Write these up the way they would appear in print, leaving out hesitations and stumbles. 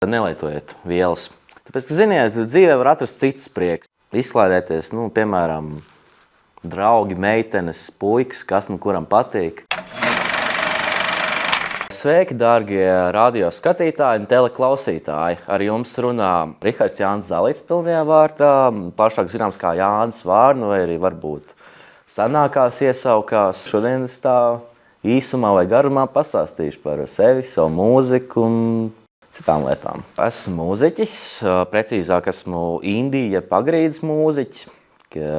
Nelietojiet vielas. Tāpēc, ka, ziniet, dzīvē var atrast citus prieks. Izklaidēties, piemēram, draugi, meitenes, puikas, kas kuram patīk. Sveiki, dārgie radio skatītāji un teleklausītāji. Ar jums runā Rihards Jānis Zalīts pilnajā vārdā, plašāk zināms kā Jānis Vārnu, vai arī varbūt senākās iesaukās. Šodien es tā īsumā vai garumā pastāstīšu par sevi, savu mūziku un citām lietām. Esmu mūziķis, precīzāk esmu indija pagrīdes mūziķis.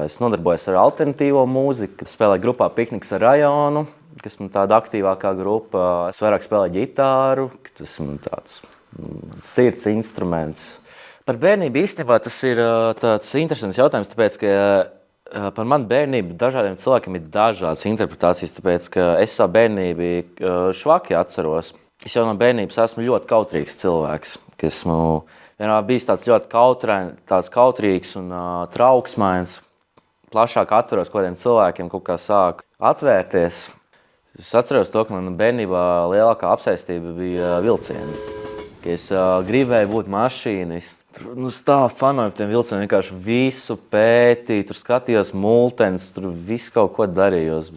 Es nodarbojos ar alternatīvo mūziku, spēlēju grupā Pikniks ar rajonu, kas ir tāda aktīvākā grupa. Es vairāk spēlēju ģitāru, tas ir tāds sirds instruments. Par bērnību īstenībā tas ir tāds interesants jautājums, tāpēc, ka par manu bērnību dažādiem cilvēkiem ir dažādas interpretācijas, tāpēc, ka es savu bērnību švaki atceros. Es jau no bērnības esmu ļoti kautrīgs cilvēks, ka esmu vienmēr bijis tāds ļoti kautrīgs un trauksmains. Plašāk atceros, ka kādiem cilvēkiem kaut kā sāk atvērties. Es atceros to, ka man bērnībā lielākā apsēstība bija vilcieni. Es gribēju būt mašīnists. Tur stāv fanoju par tiem vilcieniem, vienkārši visu pētīju, tur skatījos multenes, tur visu kaut ko darījos.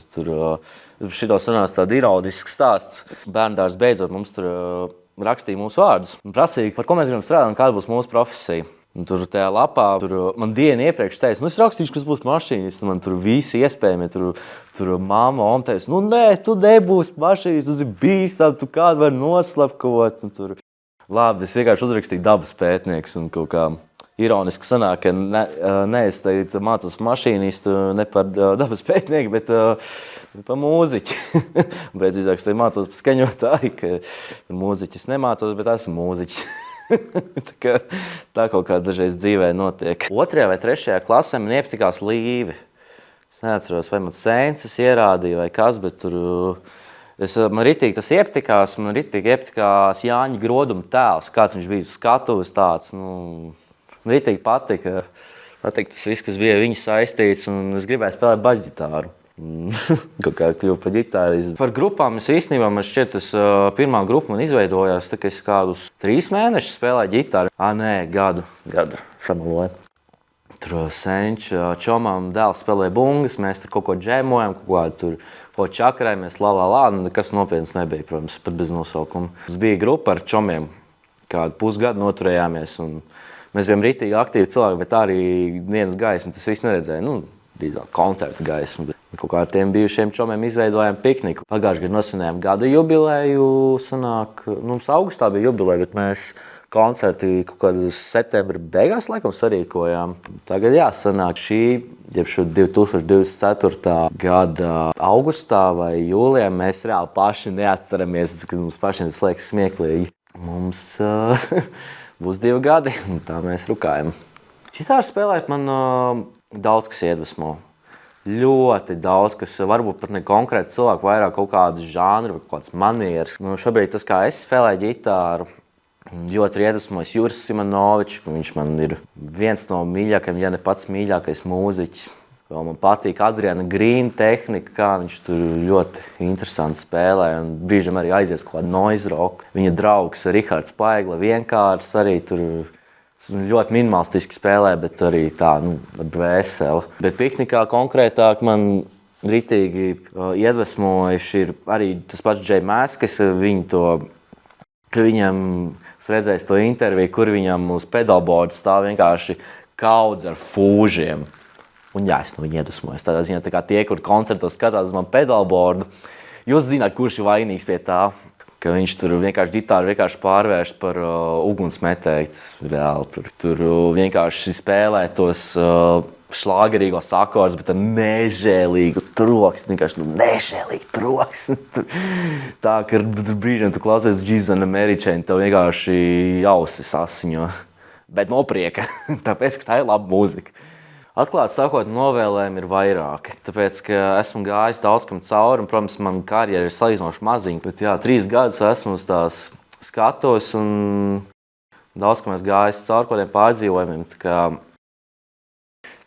Šito sanāca tāda ironiska stāsts. Bērndārs beidzot mums tur rakstīja mūsu vārdus un prasīja, par ko mēs gribam strādāt un kāda būs mūsu profesija. Un tur tajā lapā man dienu iepriekš teica, es rakstīšu, kas būs mašīnists. Man tur visi iespējami, tur mamma, teica, nē, tu nebūsi mašīnists, tas ir bīstami, tu kādu var noslapkavot. Labi, es vienkārši uzrakstīju dabas pētnieks un kaut kā ironiski sanāk, ka es tagad mācos mašīnistu ne par dabas pētnieku, bet par mūziķi. Precīzāk, es mācos par skaņotāju, ka par mūziķi es nemācos, bet esmu mūziķis. Tā kaut kā dažreiz dzīvē notiek. 2. vai 3. klasē man iepatikās Līvi. Es neatceros, vai man Sēnces ierādīja vai kas, bet tur... Man ritīgi tas iepatikās, man ritīgi iepatikās Jāņa Groduma tēls, kāds viņš bija skatuves tāds, ritīgi patika tas viss, kas bija viņu saistīts, un es gribēju spēlēt bažģitāru. Kaut kā kļuvu par ģitāristu. Par grupām es īstenībā, man šķiet, pirmā grupa man izveidojās, tā ka es kādus 3 mēnešus spēlēju ģitāru. Gadu samaloju. Tur Senča Čomam dēls spēlēja bungas, mēs tur kaut ko džēmojam, kaut ko čakarējamies, nekas nopietns nebija, protams, pat bez nosaukuma. Tas bija grupa ar Čomiem, kādu pusgadu noturējāmies, un mēs bijām ritīgi aktīvi cilvēki, bet arī dienas gaismu tas viss neredzēja, drīzāk koncertu gaismu. Kaut kā ar tiem bijušiem Čomiem izveidojām pikniku. Pagājušajā gadā nosvinējām gada jubileju, mums augustā bija jubileja, bet mēs koncerti kaut kādā septembra beigās laikam sarīkojām. Tagad sanāk šī 2024. gada augustā vai jūlijā mēs reāli paši neatceramies, kad mums pašiem tas liekas smieklīgi. Mums būs 2 gadi, un tā mēs rukājam. Ģitāru špēlēt man daudz kas iedvesmo. Ļoti daudz, kas varbūt pat ne konkrēti cilvēku, vairāk kaut kādas žanri vai kaut kādas manieres. Šobrīd tas, kā es spēlēju ģitāru, ļoti iedvesmojas Juris Simonovičs. Viņš man ir viens no mīļākajiem, ja ne pats mīļākais mūziķis. Vēl man patīk Adriana Grīna tehnika, kā viņš tur ļoti interesanti spēlē. Un brīžam arī aizies kaut kādu noise rock. Viņa draugs Rihards Paigla vienkārši arī tur ļoti minimalistiski spēlē, bet arī tā, ar dvēseli. Bet piknikā konkrētāk man ritīgi iedvesmojuši ir arī tas pats Džej Mēskis, ka viņam, es redzēju to interviju, kur viņam uz pedalboarda stāv vienkārši kaudz ar fūžiem. Un es no viņa iedvesmojos. Tādā ziņā, tā kā tie, kur koncertos skatās uz manu pedalboardu, jūs zināt, kurš ir vainīgs pie tā. Ka viņš tur vienkārši ģitāru pārvērst par ugunsmetēju. Reāli tur vienkārši spēlē tos šlāgerīgos akordus, bet ar nežēlīgu troksni. Vienkārši nežēlīgu troksni. Tā, ka brīžiem tu klausies Džizana Meričēna, tev vienkārši ausis asiņo. Bet no prieka, tāpēc, ka tā ir laba mūzika. Atklāti sakot, novēlējumi ir vairāki, tāpēc, ka esmu gājis daudz kam cauri, un, protams, man karjera ir salīdzinoši maziņa, bet 3 gadus esmu uz tās skatos, un daudz kam es gājis cauri kādiem pārdzīvojumiem.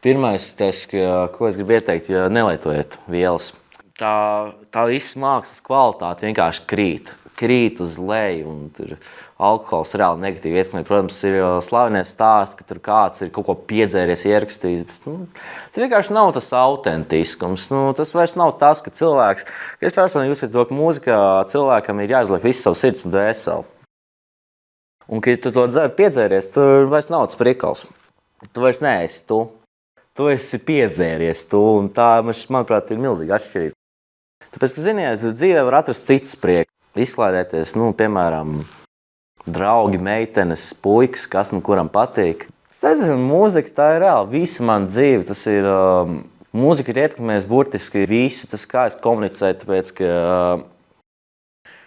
Pirmais, ko es gribu ieteikt, nelietojiet vielas. Tā viss mākslas kvalitāte vienkārši krīt. krīt uz leju, un tur alkohols reāli negatīvi ietekmē. Protams, ir slavenie stāsti, ka tur kāds ir kaut ko piedzēries, ierakstījis. Tas vienkārši nav tas autentiskums. Tas vairs nav tas, ka cilvēks, ka es personīgi uzskatu to, ka mūzikā cilvēkam ir jāizliek visu savu sirds un dvēseli. Un, kad tu to piedzēries, tur vairs nav tas prikals. Tu vairs neesi tu. Tu esi piedzēries tu, un tā, manuprāt, ir milzīga atšķirība. Tāpēc, ka, ziniet, dzīvē var atrast citus priekus. Izklaidēties, piemēram, draugi, meitenes, puikas, kas kuram patīk. Es nezinu, mūzika tā ir reāli. Visa man dzīve, tas ir, mūzika ir ietekmējusi burtiski visu. Tas, kā es komunicēju, tāpēc, ka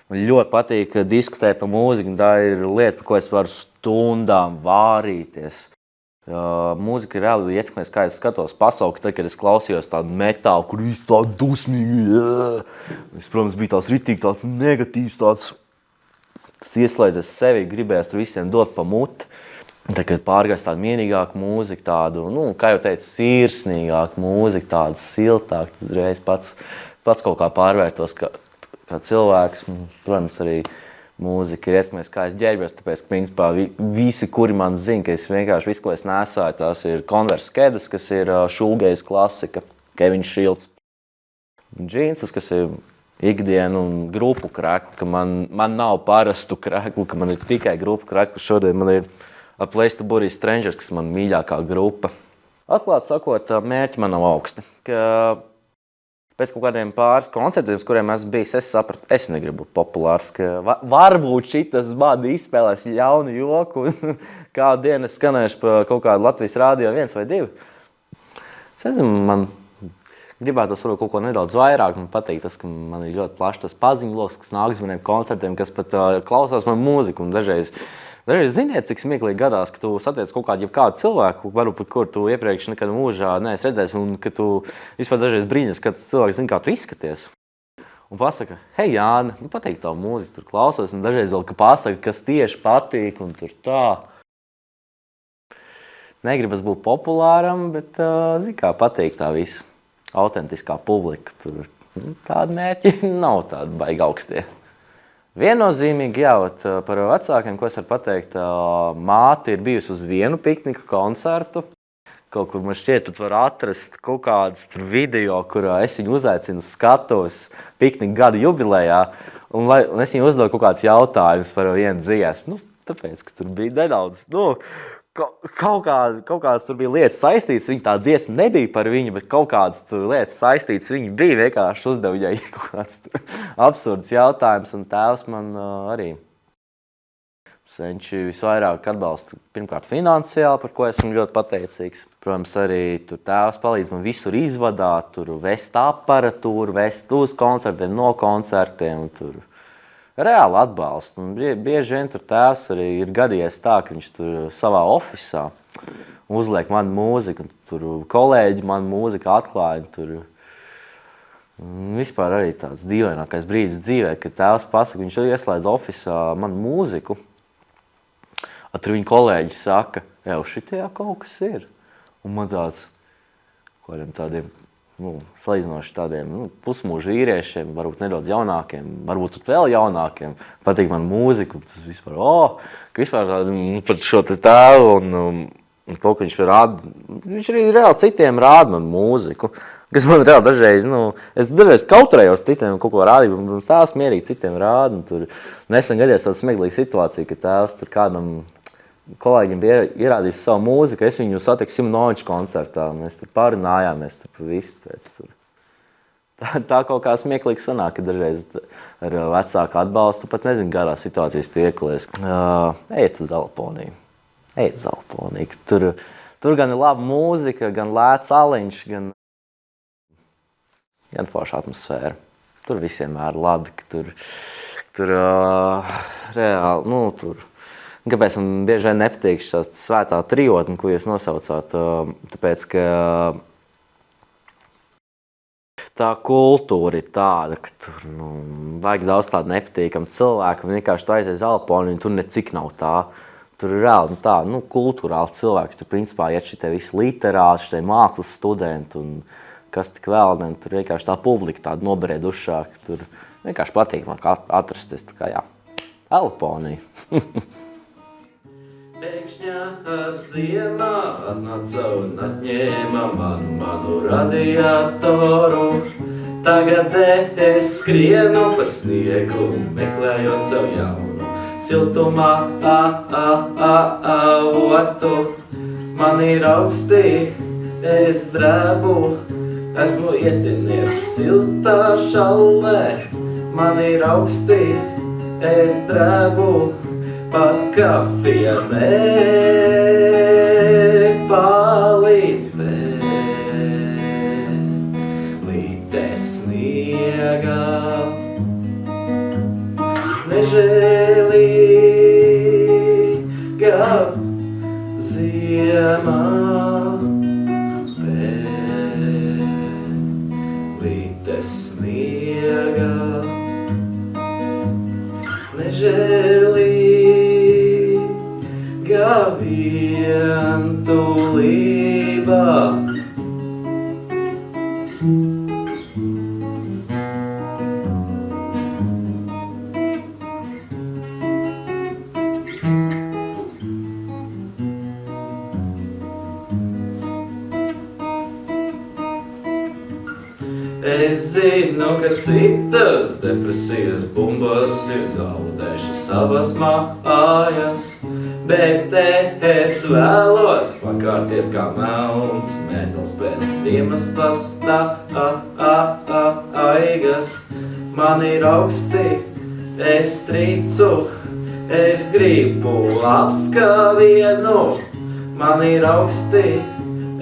man ļoti patīk diskutēt par mūziku. Tā ir lieta, par ko es varu stundām vārīties. Mūzika ir reāli ietekmēs, kā es skatos pasauli, tad, kad es klausījos tādu metālu, kur viss tādu dusmīgi. Es, protams, biju tāds ritīgi, tāds negatīvs, tāds ieslēdzies sevi, gribējās tur visiem dot pa muti. Tad, kad pārgājis tādu mierīgāku mūziku, tādu, kā jau teicu, sirsnīgāku mūziku, tādu siltāku, tad reiz pats kaut kā pārvērtos kā cilvēks. Protams, arī mūzika ir ietekmēs, kā es ģērbjos, tāpēc, ka principā visi, kuri man zina, ka es vienkārši visu, ko es nesāju, tās ir Converse kedas, kas ir šūgejas klasika, Kevins Šilds. Džīnsus, kas ir ikdienu un grupu krekli, ka man nav parastu kreklu, ka man ir tikai grupu krekli. Šodien man ir A Place to Bury Strangers, kas man mīļākā grupa. Atklāt sakot, mērķi man nav augsti. Pēc kaut kādiem pāris koncertiem, kuriem esmu bijis, es sapratu, es negribu būt populārs, ka varbūt šitas man izspēlēs ļaunu joku, un kādu dienu es skanēšu pa kaut kādu Latvijas rādio 1 vai 2. Es nezinu, man gribētos varbūt kaut ko nedaudz vairāk, man patīk tas, ka man ir ļoti plašs tas paziņloks, kas nāk uz maniem koncertiem, kas pat klausās man mūziku, un dažreiz ziniet, cik smieklīgi gadās, ka tu satiec kaut kādu cilvēku, varbūt kur tu iepriekš nekad mūžā neesi redzējis, un ka tu vispār dažreiz brīņas, kad cilvēks zina, kā tu izskaties. Un pasaka, hei Jāni, man patīk tavu mūziku, tur klausos, un dažreiz vēl, ka pasaka, kas tieši patīk, un tur tā. Negribas būt populāram, bet, zini, kā patīk tā visa autentiskā publika. Tur tādi mērķi nav tādi baigi augstie. Viennozīmīgi, par vecākiem, ko es varu pateikt, māte ir bijusi uz vienu pikniku koncertu. Kaut kur man šķiet, pat var atrast kaut kādas video, kurā es viņu uzaicinu skatuves pikniku gada jubilejā, un es viņu uzdevu kaut kāds jautājums par vienu dziesmu. Tāpēc, ka tur bija nedaudz, kaut kādas tur bija lietas saistītas, viņa tā dziesma nebija par viņu, bet kaut kādas tur lietas saistītas, viņa bija vienkārši uzdevu viņai kaut kāds absurds jautājums, un tēvs man arī viņš visvairāk atbalsta pirmkārt finansiāli, par ko esmu ļoti pateicīgs. Protams, arī tur tēvs palīdz man visur izvadāt, tur vest aparatūru, vest uz koncertiem, no koncertiem, tur reāli atbalstu. Un bieži vien tur tēvs arī ir gadījies tā, ka viņš tur savā ofisā uzliek manu mūziku, un tur kolēģi manu mūziku atklāja. Tur vispār arī tāds dīvainākais brīdis dzīvē, kad tēvs pasaka, viņš ieslēdz ofisā manu mūziku. Tur viņa kolēģi saka, jau šitajā kaut kas ir. Un man tāds, kādiem tādiem, salīdzinoši tādiem pusmūža vīriešiem, varbūt nedaudz jaunākiem, varbūt vēl jaunākiem, patīk man mūziku, tas vispār, ka vispār par šo tēvu un to, ka viņš arī reāli citiem rāda man mūziku, kas man reāli dažreiz, es dažreiz kautrējos citiem kaut ko rādīt, un tēvs mierīgi citiem rāda, un tur nesen gadījās tāda smieklīga situācija, ka tēvs tur kādam kolēģim bija ierādījis savu mūziku, es viņu satiku Simonoviča koncertā, mēs tur pārunājāmies tur par visu pēc tur. Tā kaut kā smieklīgi sanāk, ka dažreiz ar vecāku atbalstu pat nezinu garā situācijas tu iekalies. Ejiet uz Zalponiju. Tur gan ir laba mūzika, gan lēts aliņš, gan forša atmosfēra. Tur visiem ir labi, ka tur reāli, tur. Kāpēc man bieži vien nepatīk šās svētā trijotne, ko jūs nosaucāt? Tāpēc, ka tā kultūra ir tāda, ka tur vajag daudz tādu nepatīkamu cilvēku, un vienkārši tu aizies Zalponiju, un tur necik nav tā. Tur ir reāli tā, kultūrāli cilvēki. Tur principā iet šitie visi literāti, šitie mākslas studenti, un kas tik vēl, tur vienkārši tā publika tāda nobriedušāka. Tur Vienkārši patīk man atrasties tā kā, jā, Elponija. Pēkšņā ziemā atnāca un atņēma manu radiatoru. Tagad es skrienu pa sniegu, meklējot savu jaunu siltumā avotu. Man ir augstī, es drēbu, esmu ietinies siltā šallē. Man ir augstī, es drēbu, pat kafija nepalīdz vēlīte sniegā. Nežēlīga ziemā vēlīte sniegā. Nežēlīga vientulībā. Es zinu, ka citas depresijas bumbas ir zaudējušas savas mājas, bet te es vēlos pakārties kā melns metals pēc ziemas pastaigas. Man ir augsti, es tricu, es gribu apskavienu. Man ir augsti,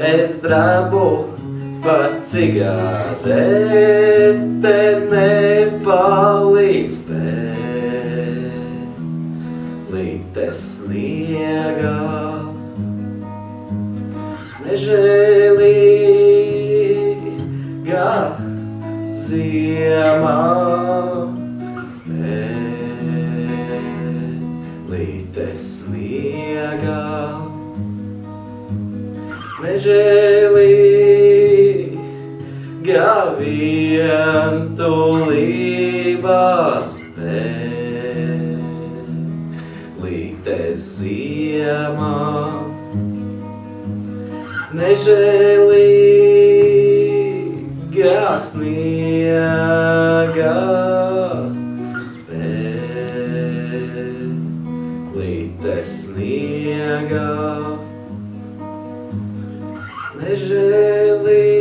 es drēbu, pat cigarete nepalīdz vēlīte sniegā. Nežēlīga ziemā vēlīte sniegā. Nežēlīga vientulībā vēlīte ziemā. Nežēlīga sniegā vēlīte sniegā. Nežēlīga